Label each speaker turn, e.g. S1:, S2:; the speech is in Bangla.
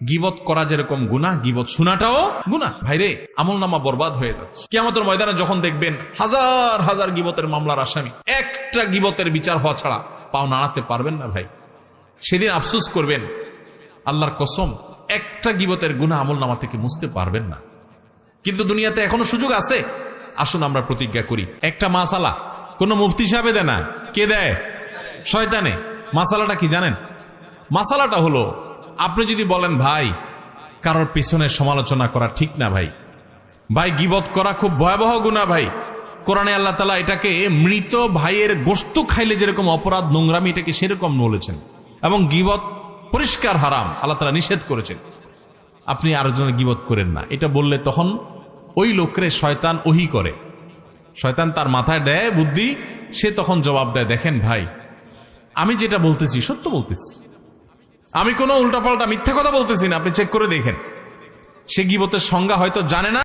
S1: গীবত করা যেরকম গুনাহ, গীবত শোনাটাও গুনাহ। ভাইরে, আমলনামা বরবাদ হয়ে যাচ্ছে। কিয়ামতের ময়দানে যখন দেখবেন হাজার হাজার গীবতের মামলার আসামি, একটা গীবতের বিচার হওয়া ছাড়া পাও নাড়াতে পারবেন না ভাই। সেদিন আফসোস করবেন, আল্লাহর কসম, একটা গীবতের গুনাহ আমলনামা থেকে মুছতে পারবেন না। কিন্তু দুনিয়াতে এখনো সুযোগ আছে। আসুন আমরা প্রতিজ্ঞা করি, একটা মাসালা কোন মুফতি সাহেব দেয় না, কে দেয়? শয়তানে। মাসালাটা কি জানেন? মাসালাটা হলো, আপনি যদি বলেন ভাই কারোর পিছনে সমালোচনা করা ঠিক না ভাই, ভাই গীবত করা খুব ভয়াবহ গুনাহ ভাই, কোরআনে আল্লাহ তাআলা এটাকে মৃত ভাইয়ের গোশত খাইলে যেরকম অপরাধ, নোংরামি, এটাকে সেরকম বলেছেন, এবং গীবত পরিষ্কার হারাম, আল্লাহ তাআলা নিষেধ করেছেন। আপনি আরেকজনের গীবত করেন না, এটা বললে তখন ওই লোকরে শয়তান ওহী করে, শয়তান তার মাথায় দেয় বুদ্ধি, সে তখন জবাব দেয়, দেখেন ভাই আমি যেটা বলতেছি সত্য বলতেছি, আমি কোনো উল্টাপাল্টা মিথ্যা কথা বলতেছি না, আপনি চেক করে দেখেন। সে গীবতের সংজ্ঞা হয়তো জানে না,